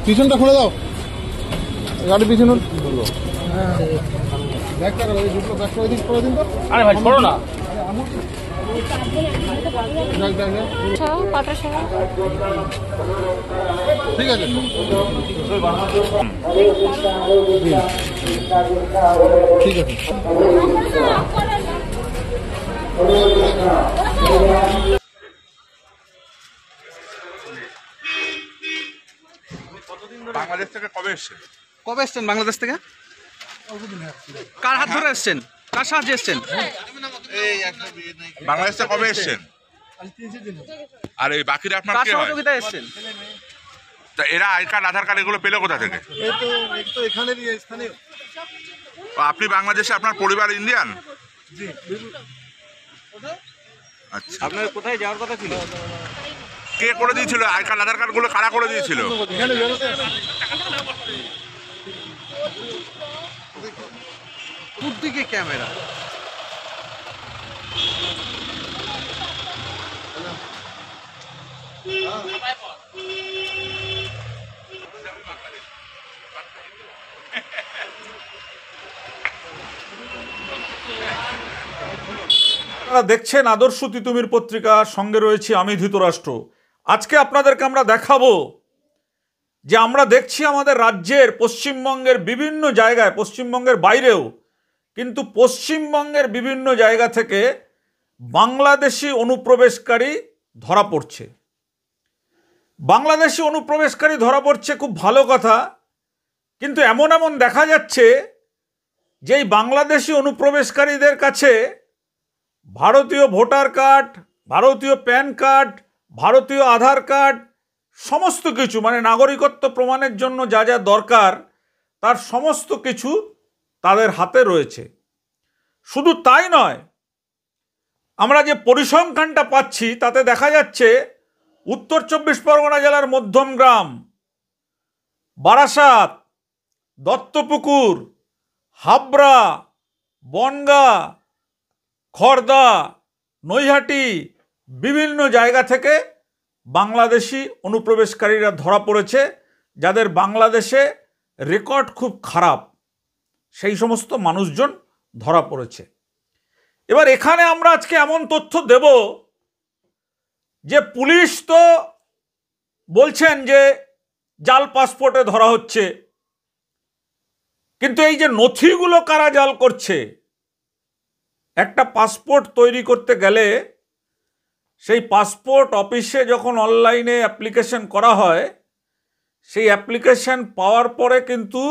পিছনটা খুলে দাও, গাড়ি পিছনে। আরে ভাই করো না, ঠিক আছে। ঠিক আছে। বাংলাদেশ থেকে কবে এসছেন? কবে এসছেন বাংলাদেশ থেকে? কার হাত ধরে এসছেন? কার সাহায্যে এসছেন? বাংলাদেশ থেকে কবে এসছেন? আর এই বাকিরা আপনার কার কে হয়? সহযোগিতায় এসছেন? তা এরা আই কার্ড আধার কার্ড এগুলো পেলে কোথা থেকে? আপনি বাংলাদেশে, আপনার পরিবার ইন্ডিয়ান? আচ্ছা, আপনার কোথায় যাওয়ার কথা ছিল? কে করে দিয়েছিল আই কার্ড আধার কার্ড গুলো? কারা করে দিয়েছিল? দিকে ক্যামেরা। আপনারা দেখছেন আদর্শ তিতুমির পত্রিকা, সঙ্গে রয়েছে আমি ধৃতরাষ্ট্র। আজকে আপনাদেরকে আমরা দেখাবো যে আমরা দেখছি আমাদের রাজ্যের পশ্চিমবঙ্গের বিভিন্ন জায়গায়, পশ্চিমবঙ্গের বাইরেও কিন্তু পশ্চিমবঙ্গের বিভিন্ন জায়গা থেকে বাংলাদেশি অনুপ্রবেশকারী ধরা পড়ছে। বাংলাদেশি অনুপ্রবেশকারী ধরা পড়ছে, খুব ভালো কথা। কিন্তু এমন এমন দেখা যাচ্ছে যে এই বাংলাদেশি অনুপ্রবেশকারীদের কাছে ভারতীয় ভোটার কার্ড, ভারতীয় প্যান কার্ড, ভারতীয় আধার কার্ড, সমস্ত কিছু, মানে নাগরিকত্ব প্রমাণের জন্য যা যা দরকার তার সমস্ত কিছু তাদের হাতে রয়েছে। শুধু তাই নয়, আমরা যে পরিসংখ্যানটা পাচ্ছি তাতে দেখা যাচ্ছে উত্তর ২৪ পরগনা জেলার মধ্যমগ্রাম, বারাসাত, দত্তপুকুর, হাবড়া, বনগাঁ, খড়দা, নৈহাটি, বিভিন্ন জায়গা থেকে বাংলাদেশি অনুপ্রবেশকারীরা ধরা পড়েছে, যাদের বাংলাদেশে রেকর্ড খুব খারাপ, সেই সমস্ত মানুষজন ধরা পড়েছে। এবার এখানে আমরা আজকে এমন তথ্য দেব যে পুলিশ তো বলছেন যে জাল পাসপোর্টে ধরা হচ্ছে, কিন্তু এই যে নথিগুলো কারা জাল করছে, একটা পাসপোর্ট তৈরি করতে গেলে সেই পাসপোর্ট অফিসে যখন অনলাইনে অ্যাপ্লিকেশন করা হয়, সেই অ্যাপ্লিকেশন পাওয়ার পরে কিন্তু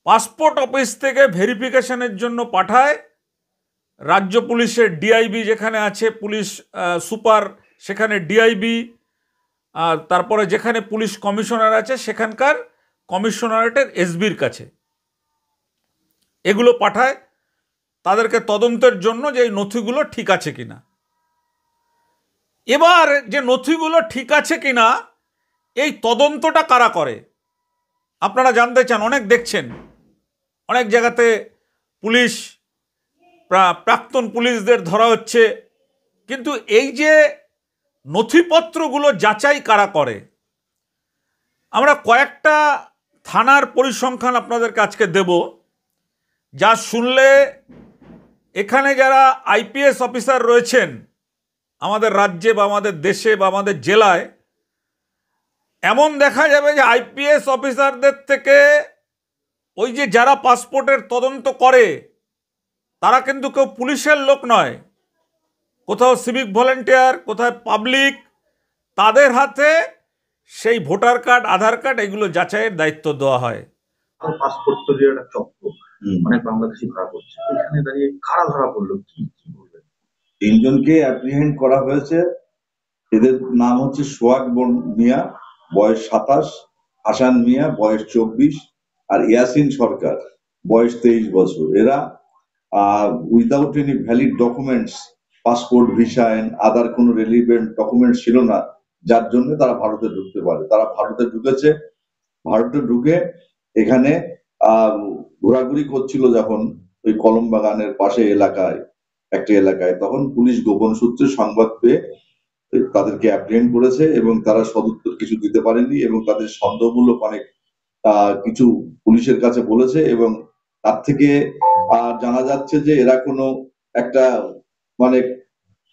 পাসপোর্ট অফিস থেকে ভেরিফিকেশনের জন্য পাঠায় রাজ্য পুলিশের ডিআইবি যেখানে আছে, পুলিশ সুপার সেখানে ডিআইবি, তারপরে যেখানে পুলিশ কমিশনার আছে সেখানকার কমিশনারেটের এসবির কাছে এগুলো পাঠায় তাদেরকে তদন্তের জন্য যে এই নথিগুলো ঠিক আছে কিনা। এবার যে নথিগুলো ঠিক আছে কিনা এই তদন্তটা কারা করে আপনারা জানতে চান। অনেক দেখছেন অনেক জায়গাতে পুলিশ, প্রাক্তন পুলিশদের ধরা হচ্ছে, কিন্তু এই যে নথিপত্রগুলো যাচাই কারা করে, আমরা কয়েকটা থানার পরিসংখ্যান আপনাদেরকে আজকে দেব, যা শুনলে এখানে যারা আইপিএস অফিসার রয়েছেন আমাদের রাজ্যে বা আমাদের দেশে বা আমাদের জেলায়, এমন দেখা যাবে যে আইপিএস অফিসারদের থেকে ওই যে যারা পাসপোর্টের তদন্ত করে তারা কিন্তু কেউ পুলিশের লোক নয়, কোথাও সিভিক ভলেন্টিয়ার, কোথাও পাবলিক, তাদের হাতে সেই ভোটার কার্ড, আধার কার্ড এগুলো যাচাইয়ের দায়িত্ব দেওয়া হয়। পাসপোর্ট তৈরির একটা চক্র অনেক বাংলাদেশি ধরা পড়ছে, এখানে দাঁড়িয়ে কারা ধরা পড়লো কি বলবেন? ৩ জনকে অ্যাপ্রিহেন্ড করা হয়েছে। এদের নাম হচ্ছে সোহাগ মিয়া, বয়স ২৭, হাসান মিয়া, বয়স ২৪, আর ইয়াসিন সরকার, বয়স ২৩ বছর। এরা without any valid documents, passport, visa and other কোনো রেলিভেন্ট ডকুমেন্টস ছিল না, যার জন্য তারা ভারতে ঢুকতে পারে। তারা ভারতে ঢুকেছে, ভারতে ঢুকে এখানে ঘোরাঘুরি করছিল যখন ওই কলম বাগানের পাশে এলাকায়, একটা এলাকায়, তখন পুলিশ গোপন সূত্রে সংবাদ পেয়ে তাদেরকে অ্যাপ্রিহেন্ড করেছে এবং তারা সদুত্তর কিছু দিতে পারেনি এবং তাদের সন্দেহমূলক অনেক কিছু পুলিশের কাছে বলেছে এবং তার থেকে জানা যাচ্ছে যে এরা কোনো একটা মানে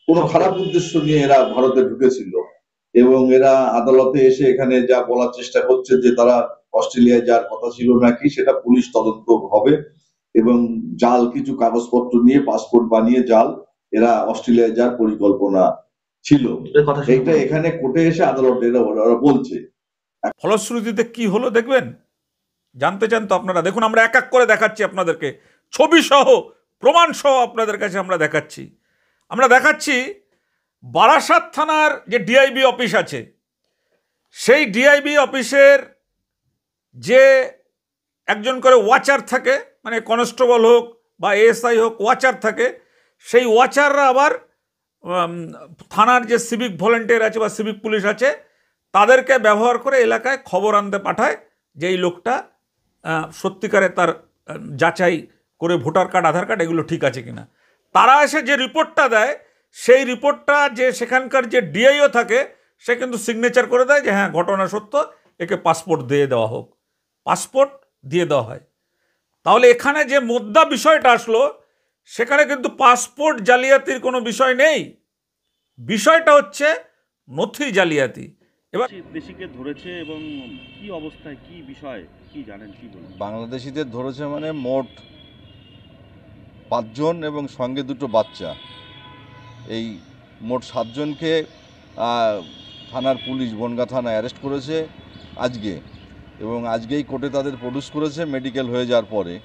কোনো খারাপ উদ্দেশ্য নিয়ে এরা ভারতে ঢুকেছিল এবং এরা আদালতে এসে এখানে যা বলার চেষ্টা করছে যে তারা অস্ট্রেলিয়ায় যাওয়ার কথা ছিল নাকি, সেটা পুলিশ তদন্ত হবে এবং জাল কিছু কাগজপত্র নিয়ে পাসপোর্ট বানিয়ে জাল এরা অস্ট্রেলিয়ায় যাওয়ার পরিকল্পনা ছিল। এইটা এখানে কোর্টে এসে আদালতে ওরা বলছে। ফলশ্রুতিতে কি হলো দেখবেন, জানতে চান তো আপনারা? দেখুন, আমরা এক এক করে দেখাচ্ছি আপনাদেরকে, ছবি সহ প্রমাণ সহ আপনাদের কাছে আমরা দেখাচ্ছি। বারাসাত থানার যে ডিআইবি অফিস আছে, সেই ডিআইবি অফিসের যে একজন করে ওয়াচার থাকে, মানে কনস্টেবল হোক বা এএসআই হোক, ওয়াচার থাকে। সেই ওয়াচাররা আবার থানার যে সিভিক ভলেন্টিয়ার আছে বা সিভিক পুলিশ আছে, তাদেরকে ব্যবহার করে এলাকায় খবর আনতে পাঠায় যে এই লোকটা সত্যিকারে তার যাচাই করে ভোটার কার্ড, আধার কার্ড এগুলো ঠিক আছে কিনা। তারা এসে যে রিপোর্টটা দেয়, সেই রিপোর্টটা যে সেখানকার যে ডিআইও থাকে, সে কিন্তু সিগনেচার করে দেয় যে হ্যাঁ ঘটনা সত্য, একে পাসপোর্ট দিয়ে দেওয়া হোক। পাসপোর্ট দিয়ে দেওয়া হয়। তাহলে এখানে যে মুদ্রা বিষয়টা আসলো, সেখানে কিন্তু পাসপোর্ট জালিয়াতির কোনো বিষয় নেই, বিষয়টা হচ্ছে নথি জালিয়াতি। এবার দেশিকে ধরেছে এবং কি অবস্থায়, কি বিষয়, কি জানেন, কি বলবেন? বাংলাদেশিদের ধরেছে মানে মোট 5 জন এবং সঙ্গে 2 বাচ্চা, এই মোট 7 জনকে থানার পুলিশ বনগাঁ থানা অ্যারেস্ট করেছে আজকে এবং আজকেই কোর্টে তাদের প্রডিউস করেছে মেডিকেল হয়ে যাওয়ার পরে।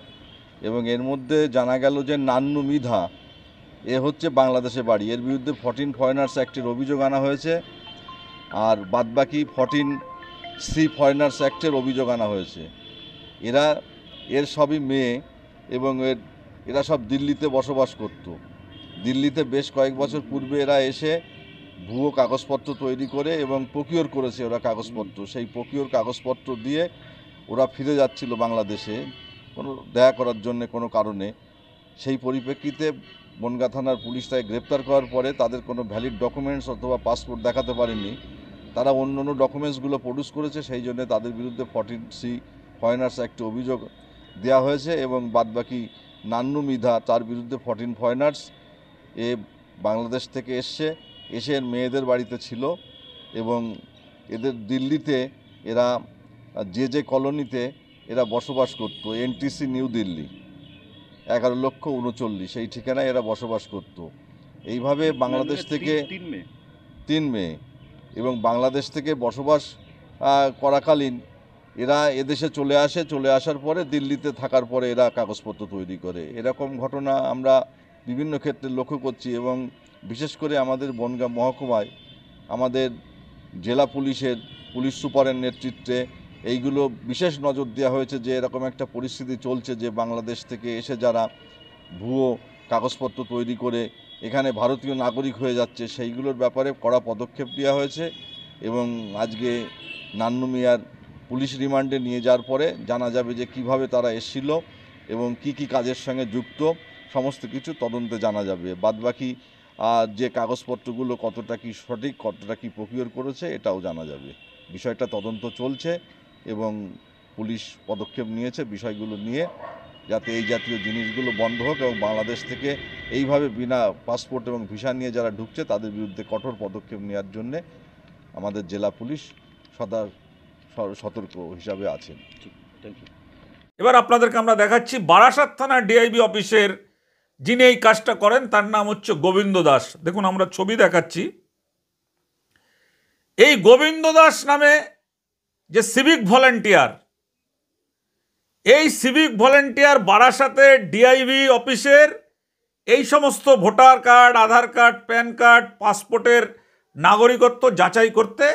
এবং এর মধ্যে জানা গেল যে নান্নু মৃধা, এ হচ্ছে বাংলাদেশে বাড়ি, এর বিরুদ্ধে 14 ফরেনার্স অ্যাক্টের অভিযোগ আনা হয়েছে আর বাদবাকি 14C ফরেনার্স অ্যাক্টের অভিযোগ আনা হয়েছে। এর সবই মেয়ে এবং এরা সব দিল্লিতে বসবাস করত। দিল্লিতে বেশ কয়েক বছর পূর্বে এরা এসে ভুয়ো কাগজপত্র তৈরি করে এবং প্রকিওর করেছে ওরা কাগজপত্র। সেই প্রকিওর কাগজপত্র দিয়ে ওরা ফিরে যাচ্ছিল বাংলাদেশে কোনো দেখা করার জন্য কোনো কারণে। সেই পরিপ্রেক্ষিতে বনগাঁ থানার পুলিশ তাই গ্রেপ্তার করার পরে তাদের কোনো ভ্যালিড ডকুমেন্টস অথবা পাসপোর্ট দেখাতে পারেনি, তারা অন্য ডকুমেন্টসগুলো প্রডিউস করেছে। সেই জন্য তাদের বিরুদ্ধে 14C ফরেনার্স অ্যাক্টে অভিযোগ দেওয়া হয়েছে এবং বাদবাকি নান্নু মৃধা, তার বিরুদ্ধে 14 ফরেনার্স। এ বাংলাদেশ থেকে এসে এর মেয়েদের বাড়িতে ছিল এবং এদের দিল্লিতে এরা যে কলোনিতে এরা বসবাস করত, NTC নিউ দিল্লি 11,39,000, সেই ঠিকানায় এরা বসবাস করত। এইভাবে বাংলাদেশ থেকে 3 মেয়ে এবং বাংলাদেশ থেকে বসবাস করাকালীন এরা এদেশে চলে আসার পরে দিল্লিতে থাকার পরে এরা কাগজপত্র তৈরি করে। এরকম ঘটনা আমরা বিভিন্ন ক্ষেত্রে লক্ষ্য করছি এবং বিশেষ করে আমাদের বনগাঁ মহকুমায় আমাদের জেলা পুলিশ সুপারের নেতৃত্বে এইগুলো বিশেষ নজর দেওয়া হয়েছে যে এরকম একটা পরিস্থিতি চলছে যে বাংলাদেশ থেকে এসে যারা ভুয়ো কাগজপত্র তৈরি করে এখানে ভারতীয় নাগরিক হয়ে যাচ্ছে, সেইগুলোর ব্যাপারে কড়া পদক্ষেপ নেওয়া হয়েছে এবং আজকে নান্নু মিয়ার পুলিশ রিমান্ডে নিয়ে যাওয়ার পরে জানা যাবে যে কিভাবে তারা এসেছিল এবং কি কাজের সঙ্গে যুক্ত, সমস্ত কিছু তদন্তে জানা যাবে। বাদবাকি যে কাগজপত্রগুলো কতটা কি সঠিক, কতটা কি প্রকিওর করেছে, এটাও জানা যাবে। বিষয়টা তদন্ত চলছে এবং পুলিশ পদক্ষেপ নিয়েছে বিষয়গুলো নিয়ে, যাতে এই জাতীয় জিনিসগুলো বন্ধ হোক এবং বাংলাদেশ থেকে এইভাবে বিনা পাসপোর্ট এবং ভিসা নিয়ে যারা ঢুকছে তাদের বিরুদ্ধে কঠোর পদক্ষেপ নেওয়ার জন্যে আমাদের জেলা পুলিশ সদা সতর্ক হিসাবে আছেন। এবার আপনাদেরকে আমরা দেখাচ্ছি বারাসাত থানার ডিআইবি অফিসের যিনি এই কাজটা করেন, তার নাম হচ্ছে গোবিন্দ দাস। দেখুন, আমরা ছবি দেখাচ্ছি। এই গোবিন্দ দাস নামে যে সিভিক ভলেন্টিয়ার, এই সিভিক ভলেন্টিয়ার বারাসাতের ডিআইবি অফিসের এই সমস্ত ভোটার কার্ড, আধার কার্ড, প্যান কার্ড, পাসপোর্টের নাগরিকত্ব যাচাই করতে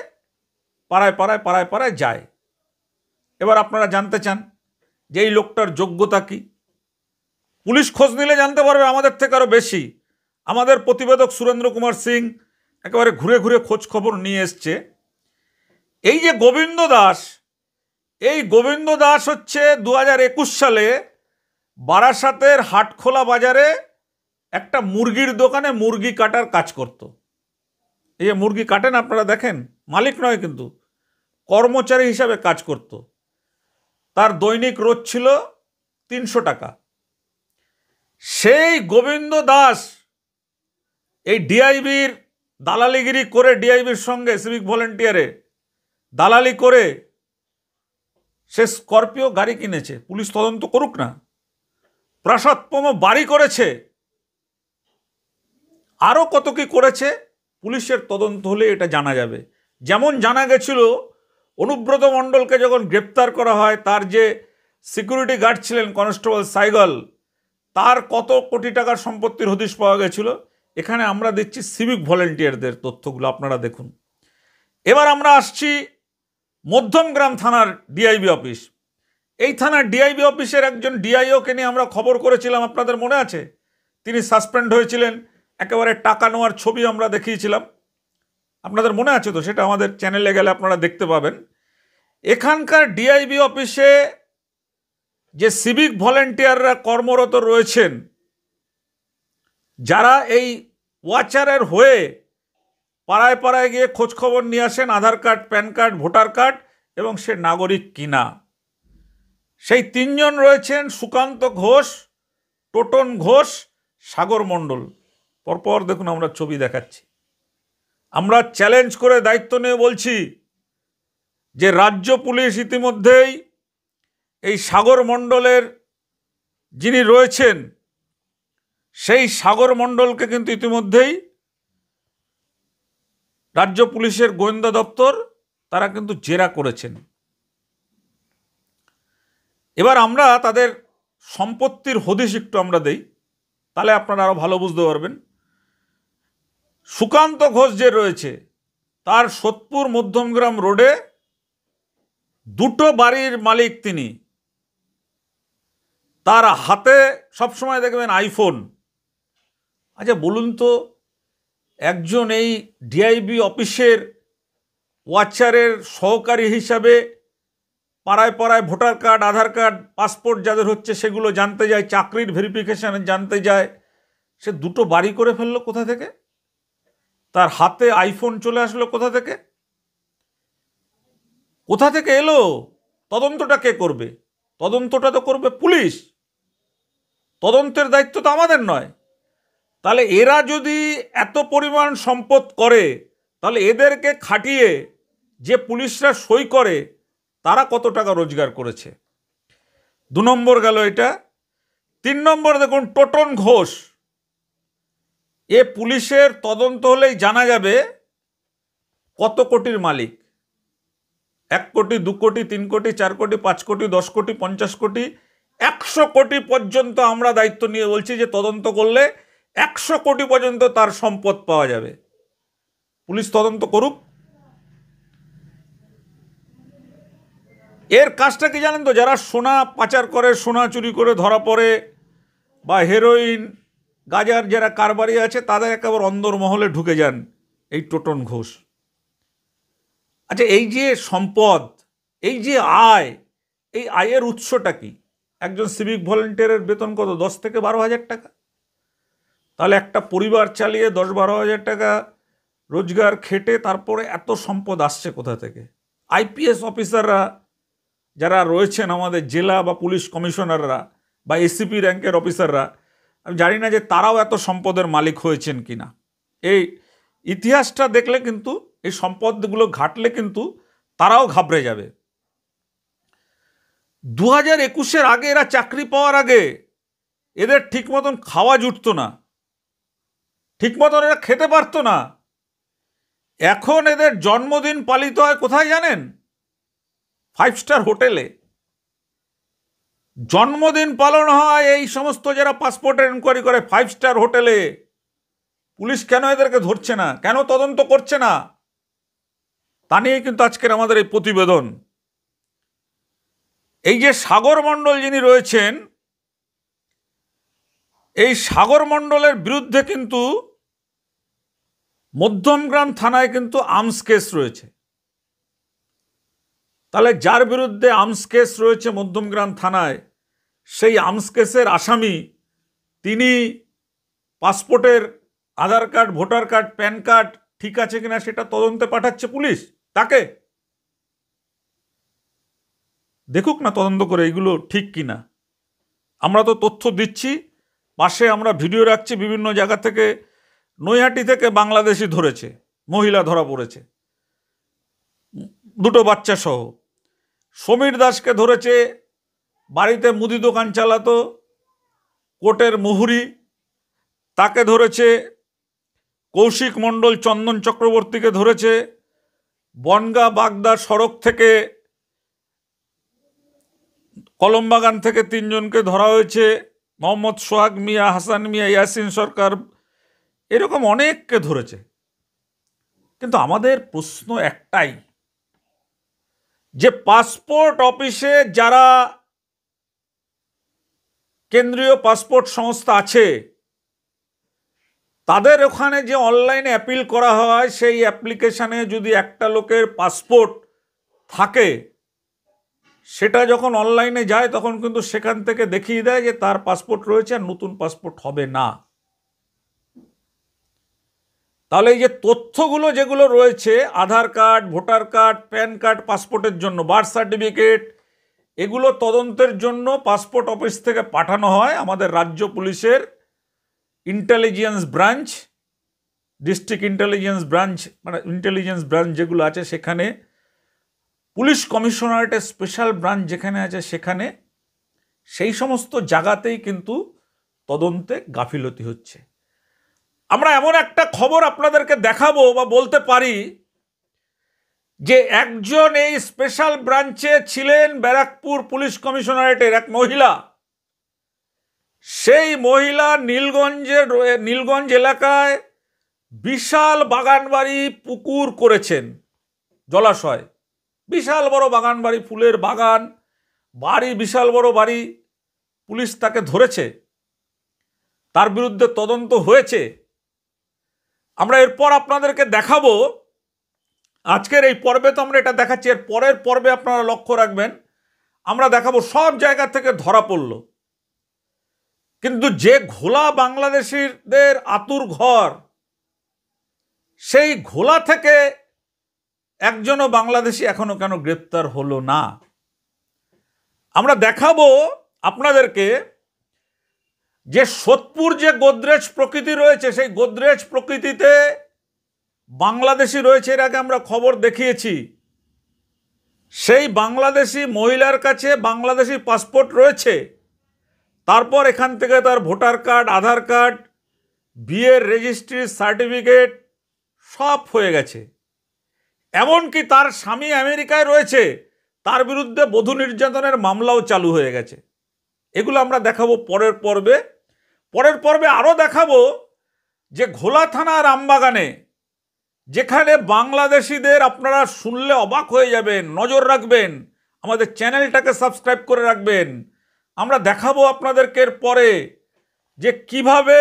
পাড়ায় যায়। এবার আপনারা জানতে চান যে এই লোকটার যোগ্যতা কি? পুলিশ খোঁজ নিলে জানতে পারবে আমাদের থেকে আরও বেশি। আমাদের প্রতিবেদক সুরেন্দ্র কুমার সিং একেবারে ঘুরে খোঁজ খবর নিয়ে এসছে। এই যে গোবিন্দ দাস, এই গোবিন্দ দাস হচ্ছে 2021 সালে বারাসাতের হাটখোলা বাজারে একটা মুরগির দোকানে মুরগি কাটার কাজ করত। এই যে মুরগি কাটেন আপনারা দেখেন, মালিক নয় কিন্তু কর্মচারী হিসাবে কাজ করত। তার দৈনিক রোজ ছিল 300 টাকা। সেই গোবিন্দ দাস এই ডিআইবির দালালিগিরি করে, ডিআইবির সঙ্গে সিভিক ভলেন্টিয়ারে দালালি করে সে স্করপিও গাড়ি কিনেছে। পুলিশ তদন্ত করুক না। প্রাসাদপম বাড়ি করেছে, আরও কত কি করেছে পুলিশের তদন্ত হলে এটা জানা যাবে। যেমন জানা গেছিল অনুব্রত মণ্ডলকে যখন গ্রেপ্তার করা হয়, তার যে সিকিউরিটি গার্ড ছিলেন কনস্টেবল সাইগল, তার কত কোটি টাকার সম্পত্তির হদিশ পাওয়া গেছিল। এখানে আমরা দিচ্ছি সিভিক ভলেন্টিয়ারদের তথ্যগুলো, আপনারা দেখুন। এবার আমরা আসছি মধ্যমগ্রাম থানার ডিআইবি অফিস। এই থানার ডিআইবি অফিসের একজন ডিআইওকে নিয়ে আমরা খবর করেছিলাম, আপনাদের মনে আছে? তিনি সাসপেন্ড হয়েছিলেন, একেবারে টাকা নেওয়ার ছবি আমরা দেখিয়েছিলাম, আপনাদের মনে আছে তো? সেটা আমাদের চ্যানেলে গেলে আপনারা দেখতে পাবেন। এখানকার ডিআইবি অফিসে যে সিভিক ভলেন্টিয়াররা কর্মরত রয়েছেন, যারা এই ওয়াচারের হয়ে পাড়ায় পাড়ায় গিয়ে খোঁজখবর নিয়ে আসেন Aadhaar card, PAN card, voter card এবং সে নাগরিক কিনা, সেই 3 জন রয়েছেন সুকান্ত ঘোষ, টোটন ঘোষ, সাগর মণ্ডল। পরপর দেখুন আমরা ছবি দেখাচ্ছি। আমরা চ্যালেঞ্জ করে দায়িত্ব নিয়ে বলছি যে রাজ্য পুলিশ ইতিমধ্যেই এই সাগর মণ্ডলের যিনি রয়েছেন সেই সাগর মণ্ডলকে কিন্তু ইতিমধ্যেই রাজ্য পুলিশের গোয়েন্দা দপ্তর তারা কিন্তু জেরা করেছেন। এবার আমরা তাদের সম্পত্তির হদিশ একটু আমরা দেই, তাহলে আপনারা আরো ভালো বুঝতে পারবেন। সুকান্ত ঘোষ যে রয়েছে, তার সোদপুর মধ্যমগ্রাম রোডে 2টো বাড়ির মালিক তিনি। তার হাতে সবসময় দেখবেন আইফোন। আচ্ছা বলুন তো, একজন এই ডিআইবি অফিসের ওয়াচারের সহকারী হিসাবে পাড়ায় পাড়ায় ভোটার কার্ড, আধার কার্ড, পাসপোর্ট যাদের হচ্ছে সেগুলো জানতে যায়, চাকরির ভেরিফিকেশান জানতে যায়, সে 2টো বাড়ি করে ফেললো কোথা থেকে? তার হাতে আইফোন চলে আসলো কোথা থেকে? কোথা থেকে এলো? তদন্তটা কে করবে? তদন্তটা তো করবে পুলিশ। তদন্তের দায়িত্ব তো আমাদের নয়। তাহলে এরা যদি এত পরিমাণ সম্পদ করে, তাহলে এদেরকে খাটিয়ে যে পুলিশরা সই করে তারা কত টাকা রোজগার করেছে? 2 নম্বর গেল এটা। 3 নম্বর দেখুন টোটন ঘোষ। এ পুলিশের তদন্ত হলেই জানা যাবে কত কোটির মালিক। 1 কোটি, 2 কোটি, 3 কোটি, 4 কোটি, 5 কোটি, 10 কোটি, 50 কোটি, 100 কোটি পর্যন্ত আমরা দায়িত্ব নিয়ে বলছি যে তদন্ত করলে 100 কোটি পর্যন্ত তার সম্পদ পাওয়া যাবে। পুলিশ তদন্ত করুক। এর কাজটা কি জানেন তো? যারা সোনা পাচার করে, সোনা চুরি করে ধরা পড়ে, বা হেরোইন, গাজার যারা কারবারি আছে, তাদের একেবারে অন্দরমহলে ঢুকে যান এই টোটন ঘোষ। আচ্ছা এই যে সম্পদ, এই যে আয়, এই আয়ের উৎসটা কি? একজন সিভিক ভলেন্টিয়ারের বেতন কত? 10 থেকে 12 হাজার টাকা। তাহলে একটা পরিবার চালিয়ে 10-12 হাজার টাকা রোজগার খেটে তারপরে এত সম্পদ আসছে কোথা থেকে? আইপিএস অফিসাররা যারা রয়েছেন আমাদের জেলা বা পুলিশ কমিশনাররা বা এসিপি র্যাঙ্কের অফিসাররা, আমি জানি না যে তারাও এত সম্পদের মালিক হয়েছেন কিনা। এই ইতিহাসটা দেখলে কিন্তু, এই সম্পদগুলো ঘাটলে কিন্তু তারাও ঘাবড়ে যাবে। 2021-এর আগে এরা চাকরি পাওয়ার আগে এদের ঠিক মতন খাওয়া জুটতো না, ঠিক মতন এরা খেতে পারতো না। এখন এদের জন্মদিন পালিত হয় কোথায় জানেন? 5 স্টার হোটেলে জন্মদিন পালন হয়। এই সমস্ত যারা পাসপোর্টের ইনকোয়ারি করে 5 স্টার হোটেলে। পুলিশ কেন এদেরকে ধরছে না? কেন তদন্ত করছে না? তা নিয়ে কিন্তু আজকের আমাদের এই প্রতিবেদন। এই যে সাগর মণ্ডল যিনি রয়েছেন, এই সাগর মণ্ডলের বিরুদ্ধে কিন্তু মধ্যমগ্রাম থানায় কিন্তু আর্মস কেস রয়েছে। তাহলে যার বিরুদ্ধে আর্মস কেস রয়েছে মধ্যমগ্রাম থানায়, সেই আর্মস কেসের আসামি তিনি পাসপোর্টের Aadhaar card, voter card, PAN card ঠিক আছে কিনা সেটা তদন্তে পাঠাচ্ছে পুলিশ। তাকে দেখুক না তদন্ত করে এইগুলো ঠিক কিনা। আমরা তো তথ্য দিচ্ছি, পাশে আমরা ভিডিও রাখছি, বিভিন্ন জায়গা থেকে নৈহাটি থেকে বাংলাদেশি ধরেছে, মহিলা ধরা পড়েছে 2 বাচ্চা সহ। সমীর দাসকে ধরেছে, বাড়িতে মুদি দোকান চালাতো, কোর্টের মুহুরি। তাকে ধরেছে। কৌশিক মণ্ডল, চন্দন চক্রবর্তীকে ধরেছে। বনগাঁ বাগদা সড়ক থেকে, কলমবাগান থেকে 3 জনকে ধরা হয়েছে। মোহাম্মদ সোহাগ মিয়া, হাসান মিয়া, ইয়াসিন সরকার, এরকম অনেককে ধরেছে। কিন্তু আমাদের প্রশ্ন একটাই, যে পাসপোর্ট অফিসে যারা কেন্দ্রীয় পাসপোর্ট সংস্থা আছে, তাদের ওখানে যে অনলাইনে অ্যাপিল করা হয়, সেই অ্যাপ্লিকেশানে যদি একটা লোকের পাসপোর্ট থাকে, সেটা যখন অনলাইনে যায় তখন কিন্তু সেখান থেকে দেখিয়ে দেয় যে তার পাসপোর্ট রয়েছে আর নতুন পাসপোর্ট হবে না। তাহলে এই যে তথ্যগুলো যেগুলো রয়েছে, Aadhaar card, voter card, PAN card, পাসপোর্টের জন্য, বার্থ সার্টিফিকেট, এগুলো তদন্তের জন্য পাসপোর্ট অফিস থেকে পাঠানো হয় আমাদের রাজ্য পুলিশের intelligence branch, district intelligence branch, মানে ইন্টেলিজেন্স ব্রাঞ্চ যেগুলো আছে সেখানে, পুলিশ কমিশনারেটের স্পেশাল ব্রাঞ্চ যেখানে আছে সেখানে, সেই সমস্ত জায়গাতেই কিন্তু তদন্তে গাফিলতি হচ্ছে। আমরা এমন একটা খবর আপনাদেরকে দেখাবো বা বলতে পারি যে একজন এই স্পেশাল ব্রাঞ্চে ছিলেন ব্যারাকপুর পুলিশ কমিশনারেটের এক মহিলা। সেই মহিলা নীলগঞ্জ এলাকায় বিশাল বাগানবাড়ি, পুকুর করেছেন, জলাশয়, বিশাল বড় বাগানবাড়ি, ফুলের বাগান, বাড়ি, বিশাল বড় বাড়ি। পুলিশ তাকে ধরেছে, তার বিরুদ্ধে তদন্ত হয়েছে। আমরা এরপর আপনাদেরকে দেখাবো, আজকের এই পর্বে তো আমরা এটা দেখাচ্ছি, এর পরের পর্বে আপনারা লক্ষ্য রাখবেন, আমরা দেখাবো সব জায়গা থেকে ধরা পড়ল। কিন্তু যে ঘোলা বাংলাদেশিদের আতুর ঘর, সেই ঘোলা থেকে একজনও বাংলাদেশি এখনো কেন গ্রেপ্তার হলো না। আমরা দেখাবো আপনাদেরকে যে সোদপুর যে গোদরেজ প্রকৃতি রয়েছে, সেই গোদরেজ প্রকৃতিতে বাংলাদেশি রয়েছে। এর আগে আমরা খবর দেখিয়েছি, সেই বাংলাদেশি মহিলার কাছে বাংলাদেশি পাসপোর্ট রয়েছে। তারপর এখান থেকে তার ভোটার কার্ড, আধার কার্ড, বিয়ের রেজিস্ট্রি, সার্টিফিকেট সব হয়ে গেছে। এমনকি তার স্বামী আমেরিকায় রয়েছে, তার বিরুদ্ধে বধূ নির্যাতনের মামলাও চালু হয়ে গেছে। এগুলো আমরা দেখাবো পরের পর্বে। পরের পর্বে আরও দেখাবো যে ঘোলা থানার আমবাগানে, যেখানে বাংলাদেশিদের, আপনারা শুনলে অবাক হয়ে যাবেন, নজর রাখবেন, আমাদের চ্যানেলটাকে সাবস্ক্রাইব করে রাখবেন। আমরা দেখাবো আপনাদেরকে এর পরে যে কিভাবে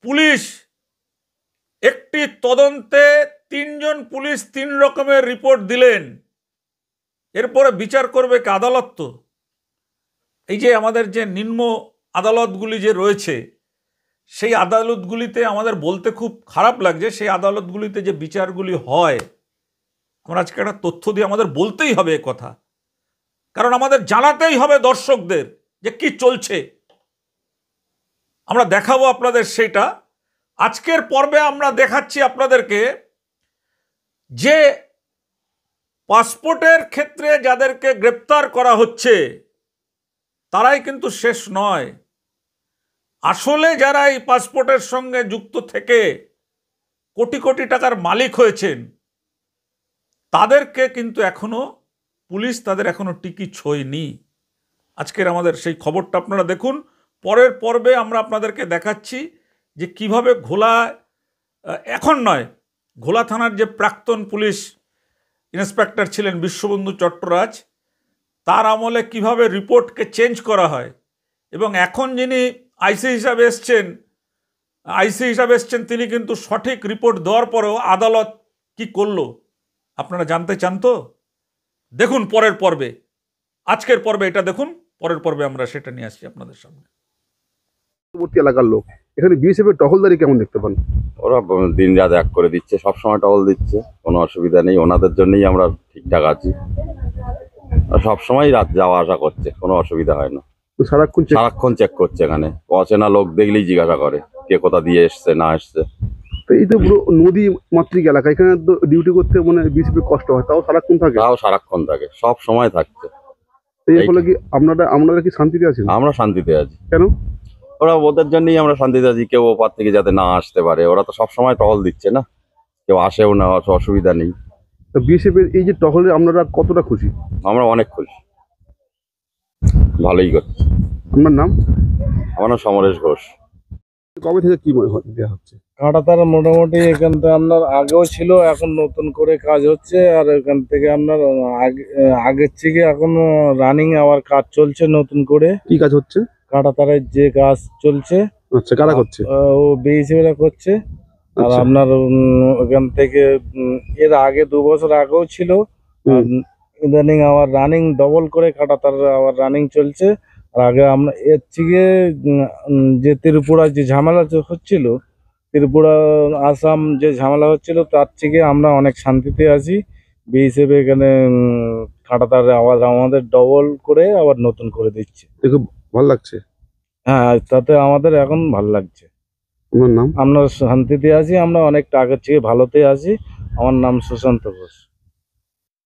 পুলিশ একটি তদন্তে 3 জন পুলিশ 3 রকমের রিপোর্ট দিলেন। এরপরে বিচার করবে কি আদালত? তো এই যে আমাদের যে নিম্ন আদালতগুলি যে রয়েছে, সেই আদালতগুলিতে আমাদের বলতে খুব খারাপ লাগছে, সেই আদালতগুলিতে যে বিচারগুলি হয়, আমরা আজকে একটা তথ্য দিয়ে আমাদের বলতেই হবে এ কথা, কারণ আমাদের জানাতেই হবে দর্শকদের যে কি চলছে। আমরা দেখাবো আপনাদের সেটা। আজকের পর্বে আমরা দেখাচ্ছি আপনাদেরকে যে পাসপোর্টের ক্ষেত্রে যাদেরকে গ্রেপ্তার করা হচ্ছে তারাই কিন্তু শেষ নয়। আসলে যারা এই পাসপোর্টের সঙ্গে যুক্ত থেকে কোটি কোটি টাকার মালিক হয়েছেন, তাদেরকে কিন্তু এখনো পুলিশ, তাদের এখনো টিকি ছোঁয়নি। আজকের আমাদের সেই খবরটা আপনারা দেখুন। পরের পর্বে আমরা আপনাদেরকে দেখাচ্ছি যে কিভাবে ঘোলা, এখন নয়, ঘোলা থানার যে প্রাক্তন পুলিশ ইন্সপেক্টর ছিলেন বিশ্ববন্ধু চট্টরাজ, তার আমলে কিভাবে রিপোর্টকে চেঞ্জ করা হয়, এবং এখন যিনি আইসি হিসাবে এসছেন তিনি কিন্তু সঠিক রিপোর্ট দেওয়ার পরেও আদালত কি করলো আপনারা জানতে চান তো? দেখুন পরের পর্বে, আজকের পর্বে এটা দেখুন। পরের পর্বে আমরা সেটা নিয়ে আসছি আপনাদের সামনে। পূর্ববর্তী এলাকার লোক এখানে বিএসএফ এর টহলদারি কেমন দেখতে পান? ওরা দিন রাত এক করে দিচ্ছে, সব সময় টহল দিচ্ছে, কোনো অসুবিধা নেই। ওনাদের জন্যই আমরা ঠিকঠাক আছি। সব সময় রাত যাওয়া আসা করছে, কোনো অসুবিধা হয় না। তো সারাক্ষণ চেক করছে এখানে। অচেনা লোক দেখলেই জিজ্ঞাসা করে কে কোথা দিয়ে এসছে না এসছে। তো এই তো পুরো নদী মাতৃক এলাকা, এখানে তো ডিউটি করতে মানে বিএসএফ এর কষ্ট হয়, তাও সারাক্ষণ থাকে? তাও সারাক্ষণ থাকে, সব সময় থাকছে। এর ফলে কি আপনারা কি শান্তিতে আছেন? আমরা শান্তিতে আছি। কেন? ওরা ওদের জন্যই আমরা শান্তিতে আছি। কেউ ওপার থেকে যাতে না আসতে পারে, ওরা তো সব সময় টহল দিচ্ছে না, কেউ আসেও না, অসুবিধা নেই। তো বিএসএফ এর এই যে টহলে আপনারা কতটা খুশি? আমরা অনেক খুশি, ভালোই করছে। আপনার নাম? আমার নাম সমরেশ ঘোষ। কবে থেকে কি দেওয়া হচ্ছে? কাঁটাতারা মোটামুটি এখান থেকে আপনার আগেও ছিল, এখন নতুন করে কাজ হচ্ছে। আর এখান থেকে আপনার আগের থেকে এখন রানিং আবার কাজ চলছে নতুন করে। কি কাজ হচ্ছে? কাঁটাতারের যে কাজ চলছে। আচ্ছা, কারা করছে? ও বিএসএফরা করছে। আর আপনার ওখান থেকে এর আগে 2 বছর আগেও ছিল। ইদানিং আবার রানিং ডবল করে কাঁটাতার আবার রানিং চলছে। আর আগে আমরা এর থেকে যে ত্রিপুরা যে ঝামেলা হচ্ছিল, ত্রিপুরা আসাম যে ঝামেলা হচ্ছিল, তার থেকে আমরা অনেক শান্তিতে আছি। বিএসএফ এখানে কাঁটাতার আওয়াজ আমাদের ডবল করে আবার নতুন করে দিচ্ছে। খুব ভালো লাগছে। হ্যাঁ, তাতে আমাদের এখন ভালো লাগছে। আমার নাম? আমরা শান্তিতে আছি, আমরা অনেকটা আগের থেকে ভালোতে আছি। আমার নাম সুশান্ত ঘোষ।